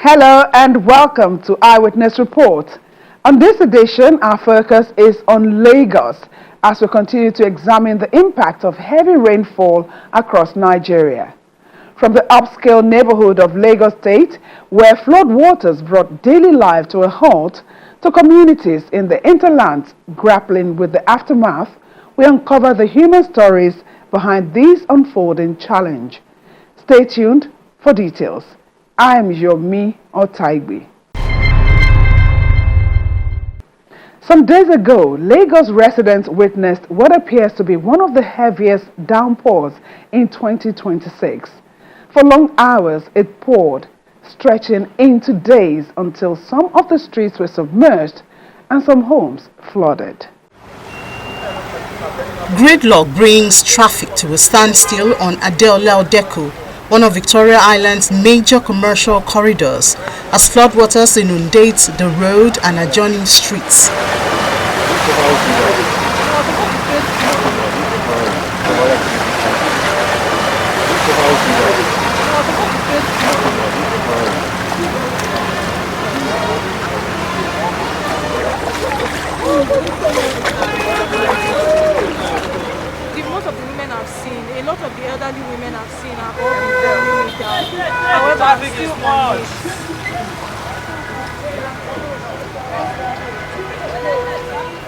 Hello and welcome to Eyewitness Report. On this edition, our focus is on Lagos as we continue to examine the impact of heavy rainfall across Nigeria. From the upscale neighborhood of Lagos State, where flood waters brought daily life to a halt, to communities in the hinterlands grappling with the aftermath, we uncover the human stories behind this unfolding challenge. Stay tuned for details. I am Yomi Otaigbe. Some days ago, Lagos residents witnessed what appears to be one of the heaviest downpours in 2026. For long hours, it poured, stretching into days until some of the streets were submerged and some homes flooded. Gridlock brings traffic to a standstill on Adeola-Odeku, one of Victoria Island's major commercial corridors, as floodwaters inundate the road and adjoining streets. Most of the women I've seen, a lot of the elderly women I've seen have all been very down. However, I'm still on it.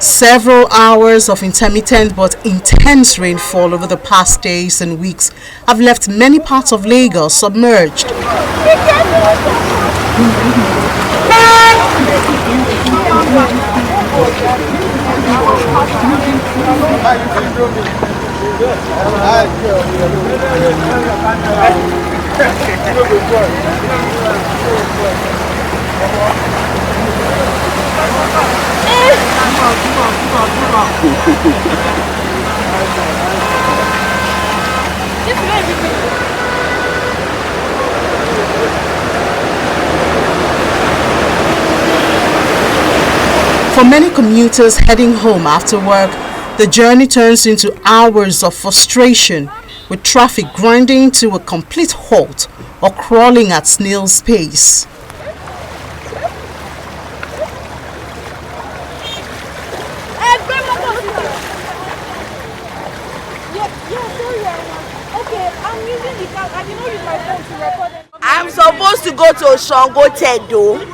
Several hours of intermittent but intense rainfall over the past days and weeks have left many parts of Lagos submerged. For many commuters heading home after work, the journey turns into hours of frustration, with traffic grinding to a complete halt or crawling at snail's pace. I'm supposed to go to Sanwo-Olu.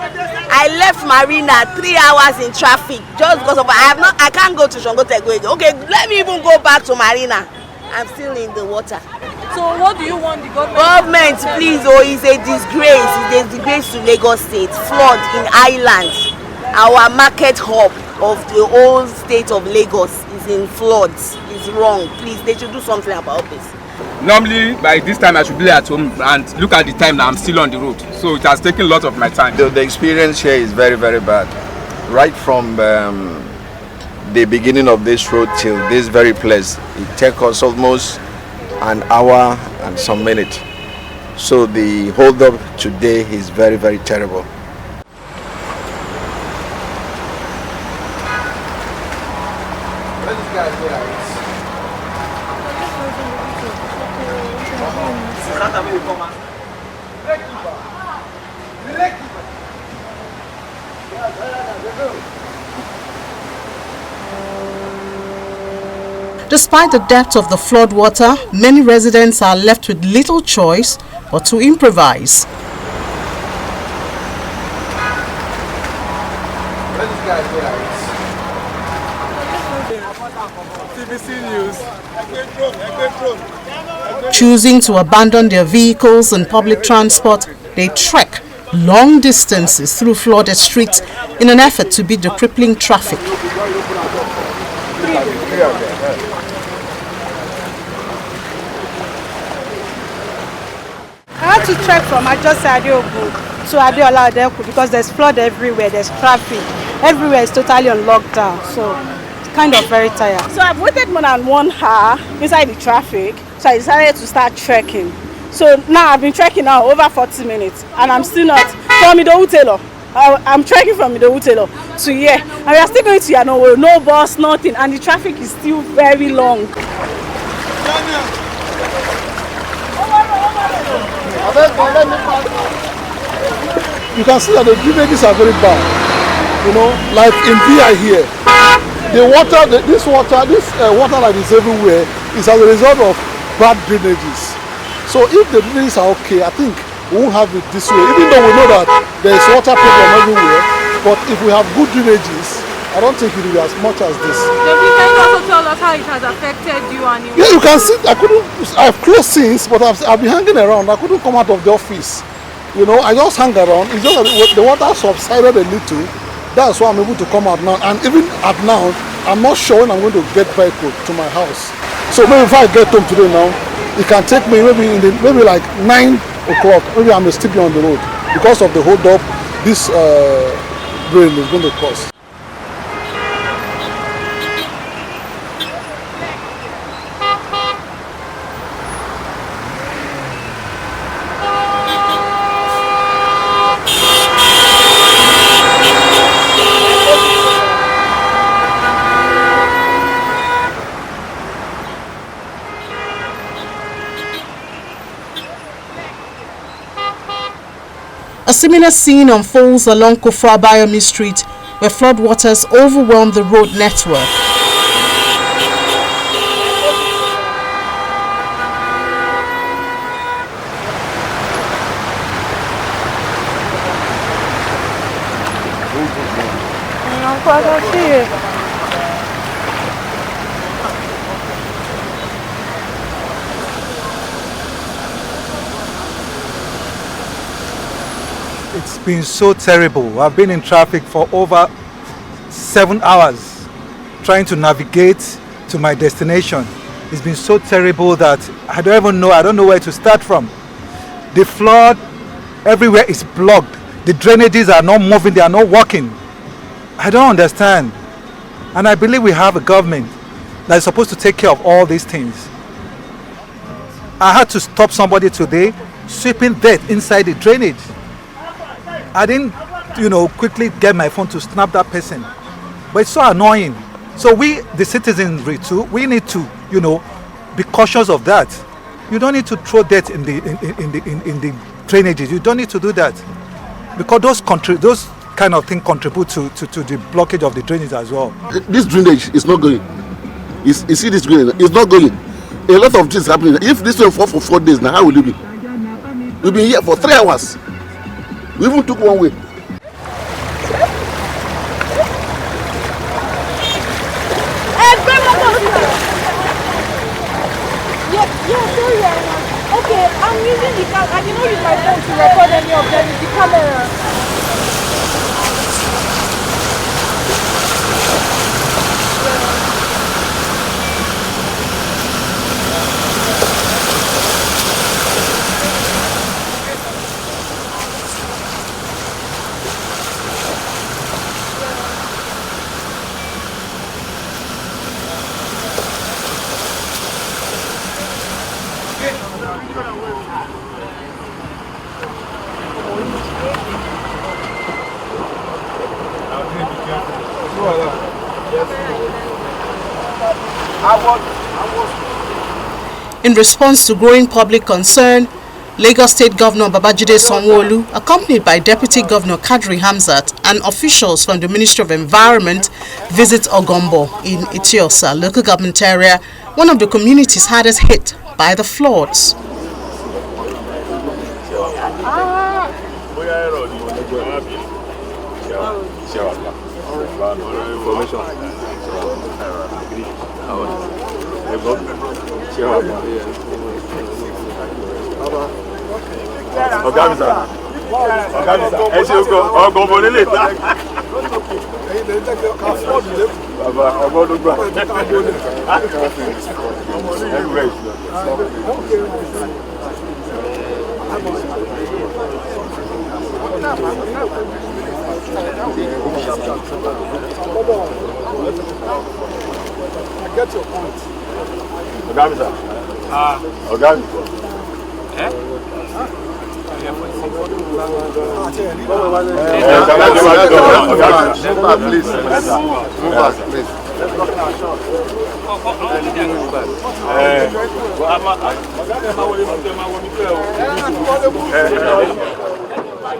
I left Marina 3 hours in traffic just because of I can't go to Sanwo-Olu. Okay, let me even go back to Marina. I'm still in the water. So what do you want the government? Government, please, it's a disgrace. It's a disgrace to Lagos State. Flood in Island. Our market hub of the whole state of Lagos is in floods. It's wrong. Please, they should do something about this. Normally, by this time I should be at home, and look at the time now, I'm still on the road. So it has taken a lot of my time. The experience here is very, very bad. Right from the beginning of this road till this very place, it takes us almost an hour and some minutes. So the hold up today is very, very terrible. Despite the depth of the flood water, many residents are left with little choice but to improvise. Choosing to abandon their vehicles and public transport, they trek long distances through flooded streets in an effort to beat the crippling traffic. I had to trek from Sanwo-Olu to Adeola-Odeku because there's flood everywhere, there's traffic. Everywhere is totally on lockdown, so it's kind of very tired. So I've waited more than 1 hour inside the traffic, so I decided to start trekking. So now I've been trekking now over 40 minutes and I'm still not from Idowu-Taylor. I'm trekking from Idowu-Taylor to here. And we are still going to Sanwo-Olu, no bus, nothing, and the traffic is still very long. you can see that the drainages are very bad. You know, like in VI here, this water that is everywhere is as a result of bad drainages. So if the drainages are okay, I think we won't have it this way. Even though we know that there is water problem everywhere, but if we have good drainages, I don't think it will be as much as this. Can you also tell us how it has affected you and your... Yeah, you can see, I've closed since, but I've been hanging around. I couldn't come out of the office. You know, I just hang around. It's just that the water subsided a little. That's why I'm able to come out now. And even at now, I'm not sure when I'm going to get back to my house. So maybe if I get home today now, it can take me maybe like 9 o'clock. Maybe I may still be on the road because of the hold up this rain is going to cause. A similar scene unfolds along Kofa-Abayomi Street, where floodwaters overwhelm the road network. It's been so terrible. I've been in traffic for over 7 hours trying to navigate to my destination. It's been so terrible that I don't know where to start from. The flood everywhere is blocked. The drainages are not moving, they are not working. I don't understand. And I believe we have a government that is supposed to take care of all these things. I had to stop somebody today sweeping dirt inside the drainage. I didn't, quickly get my phone to snap that person. But it's so annoying. So we, the citizenry too, we need to, be cautious of that. You don't need to throw dirt in the drainages. You don't need to do that. Because those kind of things contribute to the blockage of the drainage as well. This drainage is not going. You see this drainage, it's not going. A lot of things happening. If this went for 4 days, now how will it be? We've been here for 3 hours. We even took one way. Okay, I'm using the camera. I cannot use my phone to record any of them with the camera. In response to growing public concern, Lagos State Governor Babajide Sanwo-Olu, accompanied by Deputy Governor Kadri Hamzat and officials from the Ministry of Environment, visit Aumbbo in Itiosa, local government area, one of the communities hardest hit by the floods. I get your point. The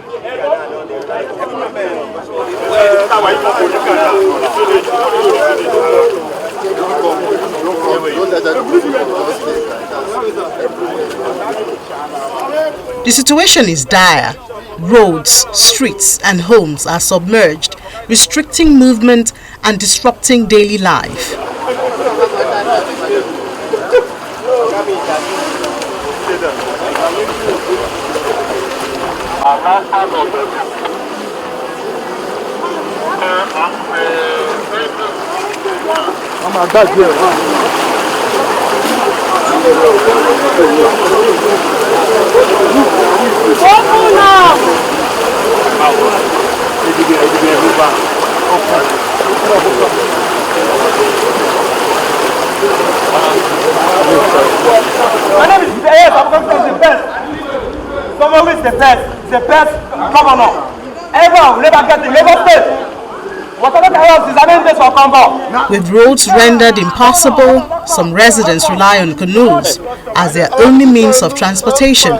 situation is dire. Roads, streets and homes are submerged, restricting movement and disrupting daily life. My name is Yes, I'm going to be the best. Sanwo-Olu is the best governor ever. We'll never get in Lagos State. Whatever else is an endless for Aumbbo. With roads rendered impassable, some residents rely on canoes as their only means of transportation,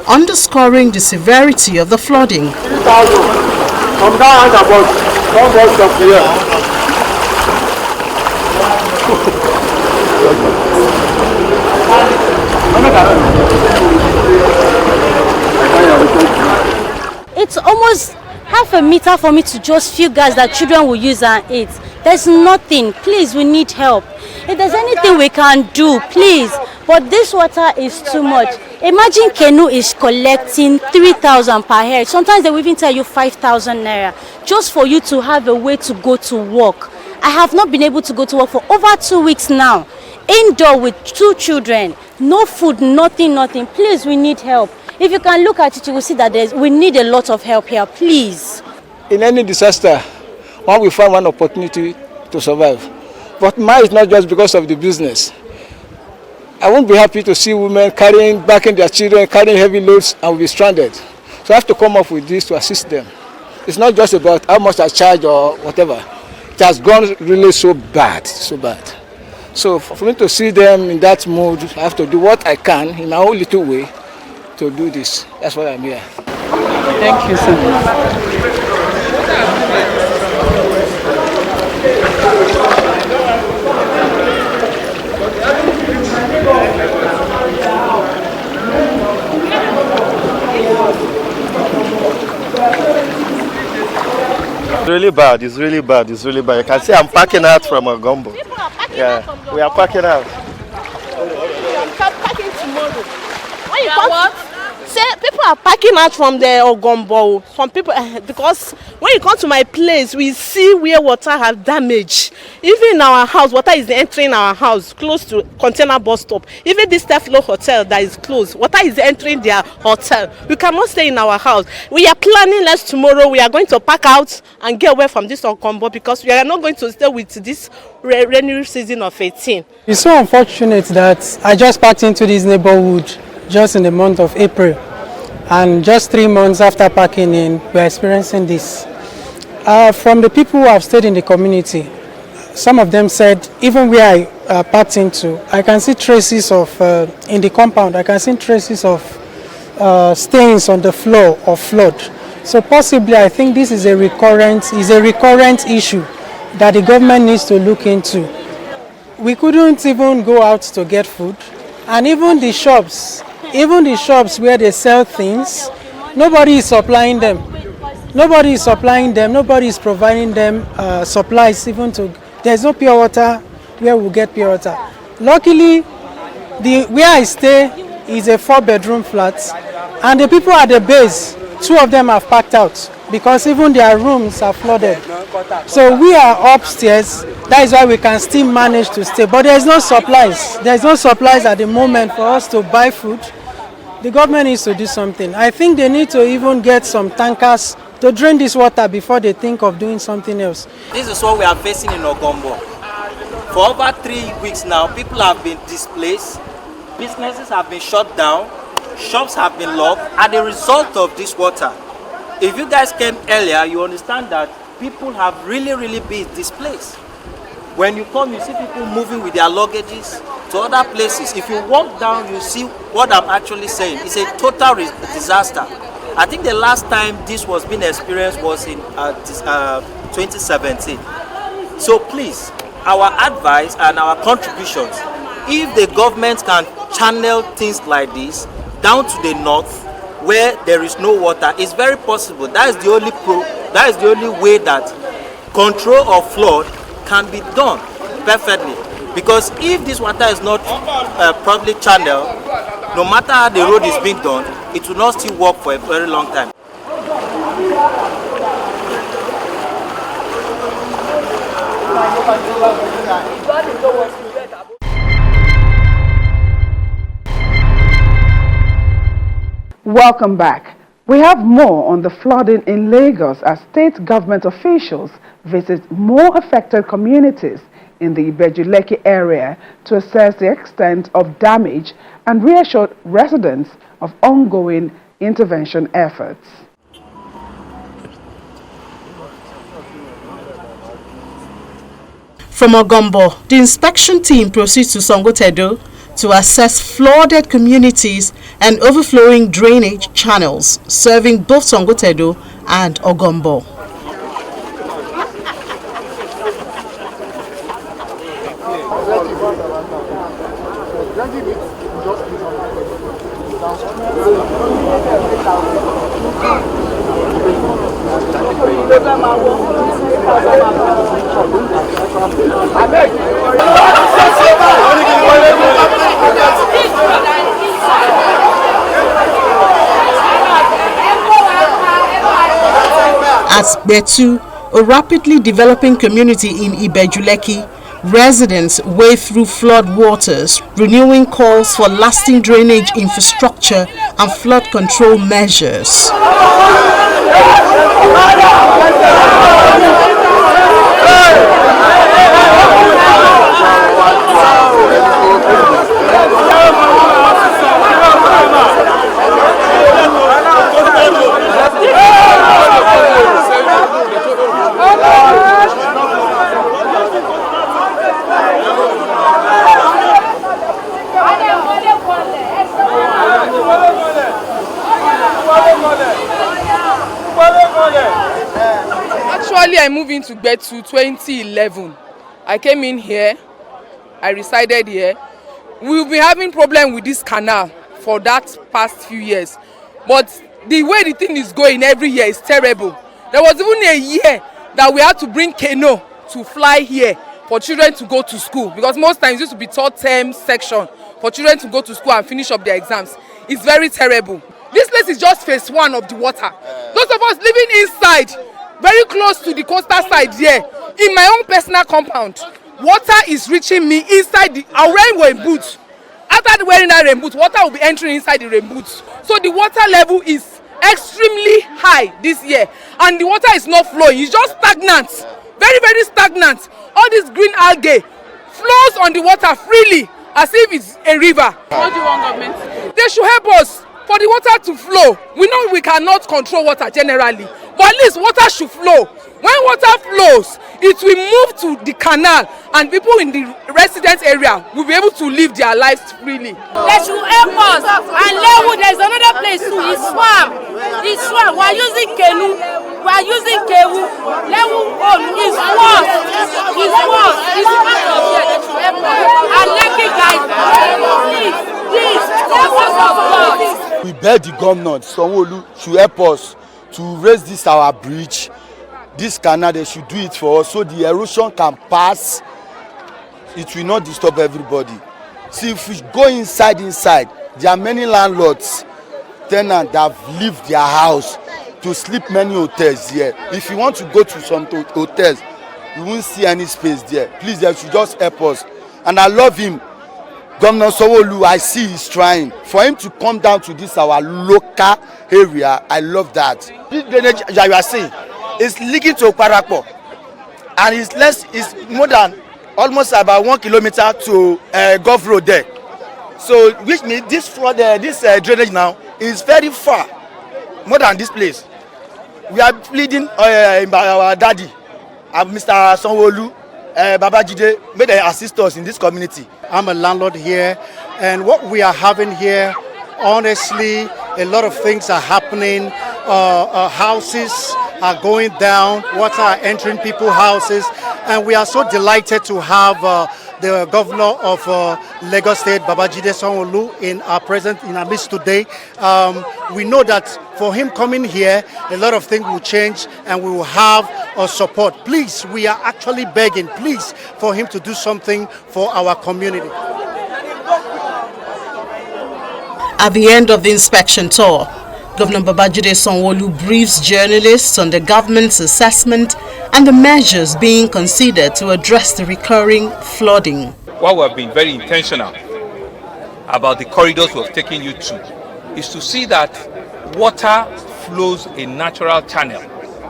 underscoring the severity of the flooding. From down about 1 bus stop here. It's almost half a meter for me to just few gas that children will use and eat. There's nothing. Please, we need help. If there's anything we can do, please. But this water is too much. Imagine canoe is collecting 3,000 per head. Sometimes they will even tell you 5,000 naira just for you to have a way to go to work. I have not been able to go to work for over 2 weeks now. Indoor with 2 children. No food, nothing. Please, we need help. If you can look at it, you will see that we need a lot of help here, please. In any disaster, one will find one opportunity to survive. But mine is not just because of the business. I won't be happy to see women backing their children, carrying heavy loads, and will be stranded. So I have to come up with this to assist them. It's not just about how much I charge or whatever. It has gone really so bad. So for me to see them in that mood, I have to do what I can in my own little way to do this. That's why I'm here. Thank you, sir. It's really bad. You can see I'm packing out from Aumbbo. We are packing out. Start packing tomorrow. When you come, say people are packing out from the Aumbbo. Some people, because when you come to my place, we see where water has damaged. Even in our house, water is entering our house close to container bus stop. Even this Steflo hotel that is closed, water is entering their hotel. We cannot stay in our house. We are planning next tomorrow. We are going to pack out and get away from this Aumbbo because we are not going to stay with this rainy season of 18. It's so unfortunate that I just packed into this neighborhood just in the month of April, and just 3 months after packing in, we're experiencing this. From the people who have stayed in the community, some of them said, even where I packed into, I can see traces of, in the compound, I can see traces of stains on the floor of flood. So possibly, I think this is a recurrent issue that the government needs to look into. We couldn't even go out to get food, and even the shops where they sell things, nobody is supplying them. Nobody is providing them supplies even to. There's no pure water where we get pure water. Luckily, where I stay is a 4-bedroom flat, and the people at the base, 2 of them have packed out because even their rooms are flooded. So we are upstairs. That is why we can still manage to stay. But there's no supplies. There's no supplies at the moment for us to buy food. The government needs to do something. I think they need to even get some tankers to drain this water before they think of doing something else. This is what we are facing in Aumbbo. For over 3 weeks now, people have been displaced, businesses have been shut down, shops have been locked as a result of this water. If you guys came earlier, you understand that people have really been displaced. When you come, you see people moving with their luggages to other places. If you walk down, you see what I'm actually saying. It's a total disaster. I think the last time this was being experienced was in 2017. So please, our advice and our contributions, if the government can channel things like this down to the north where there is no water, it's very possible. That is the only way that control of flood can be done perfectly. Because if this water is not properly channeled, no matter how the road is being done, it will not still work for a very long time. Welcome back. We have more on the flooding in Lagos as state government officials visit more affected communities in the Ibejuleki area to assess the extent of damage and reassure residents of ongoing intervention efforts. From Aumbbo, the inspection team proceeds to Sanwo-Olu to assess flooded communities and overflowing drainage channels serving both Sanwo-Olu and Aumbbo. At Betu, a rapidly developing community in Ibejuleki, residents wade through flood waters, renewing calls for lasting drainage infrastructure and flood control measures. Actually, I moved into Betu 2011. I came in here, I resided here. We've been having problem with this canal for that past few years. But the way the thing is going every year is terrible. There was even a year that we had to bring canoe to fly here for children to go to school, because most times it used to be third term section for children to go to school and finish up their exams. It's very terrible. This place is just phase 1 of the water. Those of us living inside, very close to the coastal side here, in my own personal compound, water is reaching me inside the, I'm wearing rain boots. After wearing that rain boots, water will be entering inside the rain boots. So the water level is extremely high this year, and the water is not flowing. It's just stagnant, very, very stagnant. All this green algae flows on the water freely as if it's a river. What do you want government? They should help us for the water to flow. We know we cannot control water generally, but at least water should flow. When water flows, it will move to the canal, and people in the residence area will be able to live their lives freely. They should help us. And Livelihoods, there's another place too. It's swamp. It's swamp. We're using canoe. We're using canoe. Livelihoods is worse. It's worse. It's part of here. They should help us. And Lekki guys, please, help us of God. We beg the government, Sanwo-Olu, should help us to raise this our bridge. This canal, they should do it for us so the erosion can pass. It will not disturb everybody. See, if we go inside, there are many landlords, tenants that have left their house to sleep many hotels here. If you want to go to some hotels, you won't see any space there. Please, they should just help us. And I love him. Governor Sanwo-Olu, I see he's trying. For him to come down to this our local area, I love that. This drainage that you are seeing is leaking to Parapo, and it's more than almost about 1 kilometer to Gulf Road there. So which means this flood, this drainage now is very far, more than this place. We are pleading our daddy, Mr. Sanwo-Olu, Babajide, may they assist us in this community. I'm a landlord here, and what we are having here, honestly, a lot of things are happening. Houses are going down, water are entering people's houses, and we are so delighted to have the governor of Lagos State, Babajide Sanwo-Olu, in our midst today. We know that for him coming here, a lot of things will change and we will have support. Please, we are actually begging, please, for him to do something for our community. At the end of the inspection tour, Governor Babajide Sanwo-Olu briefs journalists on the government's assessment and the measures being considered to address the recurring flooding. What we have been very intentional about the corridors we have taken you to is to see that water flows a natural channel.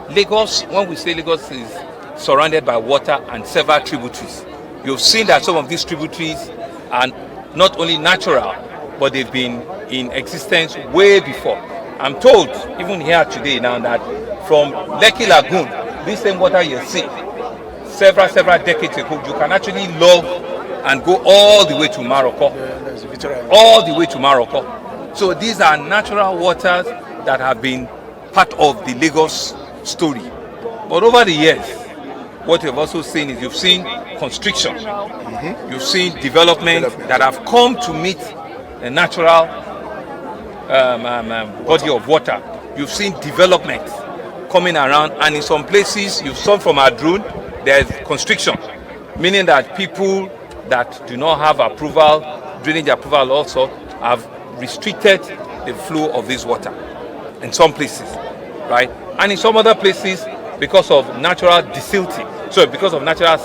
Lagos, when we say Lagos, is surrounded by water and several tributaries. You've seen that some of these tributaries are not only natural, but they've been in existence way before. I'm told, even here today now, that from Lekki Lagoon, this same water you see, several decades ago, you can actually log and go all the way to Morocco. All the way to Morocco. So these are natural waters that have been part of the Lagos story. But over the years, what you've also seen is you've seen constriction. You've seen development that have come to meet a natural body of water. You've seen development coming around, and in some places, you've seen from our drone, there's constriction, meaning that people that do not have approval, drainage approval also, have restricted the flow of this water in some places, right? And in some other places, because of natural desilting, because of natural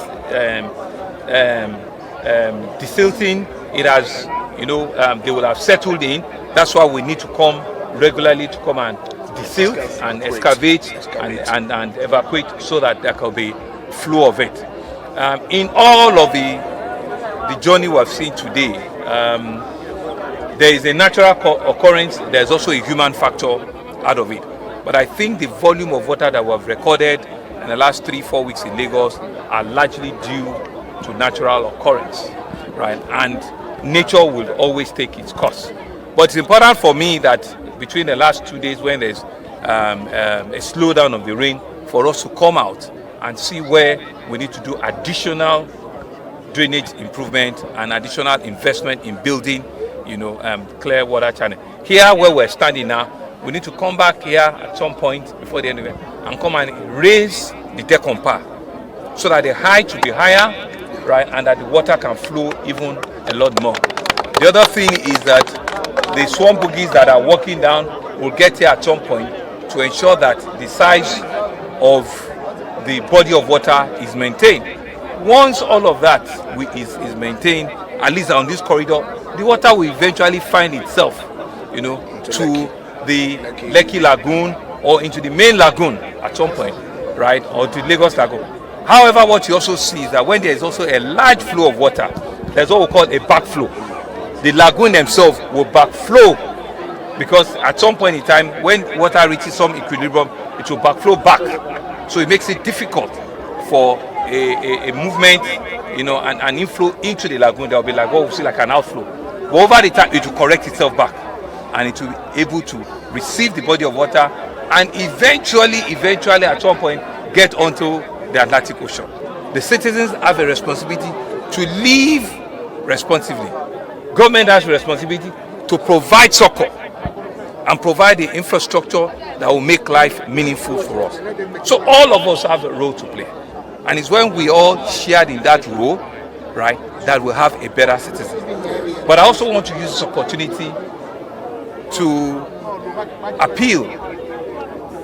desilting, it has, they will have settled in. That's why we need to come regularly to come and desilt and excavate and evacuate so that there can be flow of it. In all of the journey we have seen today, there is a natural occurrence, there's also a human factor out of it. But I think the volume of water that we have recorded in the last 3-4 weeks in Lagos are largely due to natural occurrence, right? And nature will always take its course. But it's important for me that between the last 2 days, when there's a slowdown of the rain, for us to come out and see where we need to do additional drainage improvement and additional investment in building, clear water channel. Here where we're standing now, we need to come back here at some point before the end of it and come and raise the decompar so that the height will be higher, right, and that the water can flow even a lot more. The other thing is that the swarm boogies that are walking down will get here at some point to ensure that the size of the body of water is maintained. Once all of that is maintained, at least on this corridor, the water will eventually find itself, to the Lekki Lagoon or into the main lagoon at some point, right, or to Lagos Lagoon. However, what you also see is that when there is also a large flow of water, there's what we call a backflow. The lagoon themselves will backflow because at some point in time, when water reaches some equilibrium, it will backflow back. So it makes it difficult for a movement, an inflow into the lagoon. There will be like what we see like an outflow. But over the time, it will correct itself back, and it will be able to receive the body of water and eventually at some point get onto the Atlantic Ocean. The citizens have a responsibility to live responsibly. Government has a responsibility to provide succor and provide the infrastructure that will make life meaningful for us. So all of us have a role to play. And it's when we all shared in that role, right, that we'll have a better citizen. But I also want to use this opportunity to appeal,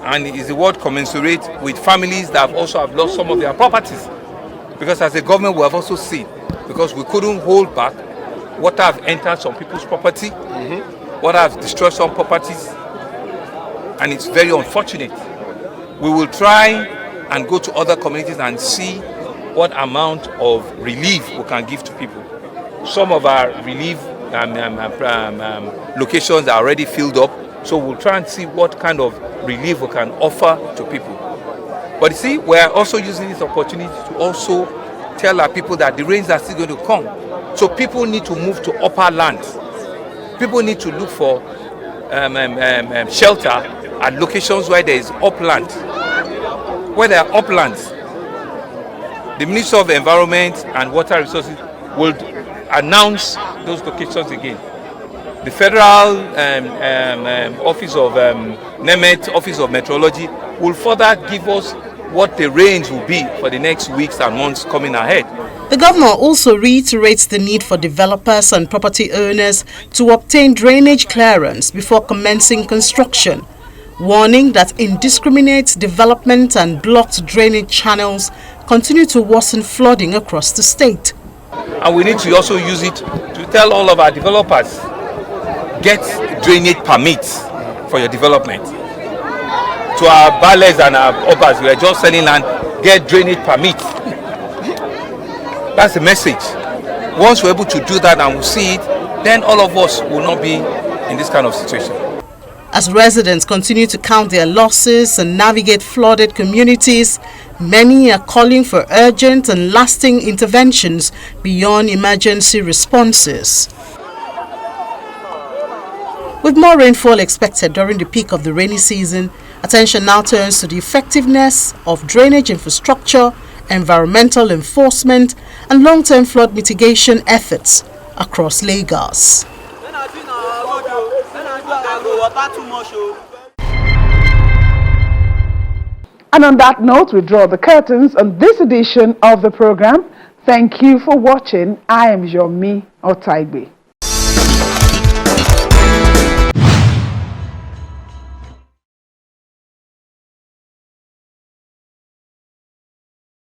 and is the word commensurate, with families that have lost some of their properties. Because as a government we have also seen, because we couldn't hold back, water have entered some people's property, water has destroyed some properties, and it's very unfortunate. We will try and go to other communities and see what amount of relief we can give to people. Some of our relief locations are already filled up, so we'll try and see what kind of relief we can offer to people. But you see, we're also using this opportunity to also tell our people that the rains are still going to come. So people need to move to upper lands. People need to look for shelter at locations where there is upland. Where there are uplands, the Ministry of Environment and Water Resources will announce those locations again. The Federal Office of NEMET, Office of Meteorology, will further give us what the range will be for the next weeks and months coming ahead. The governor also reiterates the need for developers and property owners to obtain drainage clearance before commencing construction, warning that indiscriminate development and blocked drainage channels continue to worsen flooding across the state. And we need to also use it to tell all of our developers, get drainage permits for your development. To our ballers and our obas, we are just selling land, get drainage permits. That's the message. Once we're able to do that and we see it, then all of us will not be in this kind of situation. As residents continue to count their losses and navigate flooded communities, many are calling for urgent and lasting interventions beyond emergency responses. With more rainfall expected during the peak of the rainy season, attention now turns to the effectiveness of drainage infrastructure, environmental enforcement, and long-term flood mitigation efforts across Lagos. And on that note, we draw the curtains on this edition of the program. Thank you for watching. I am Yomi Otaigbe.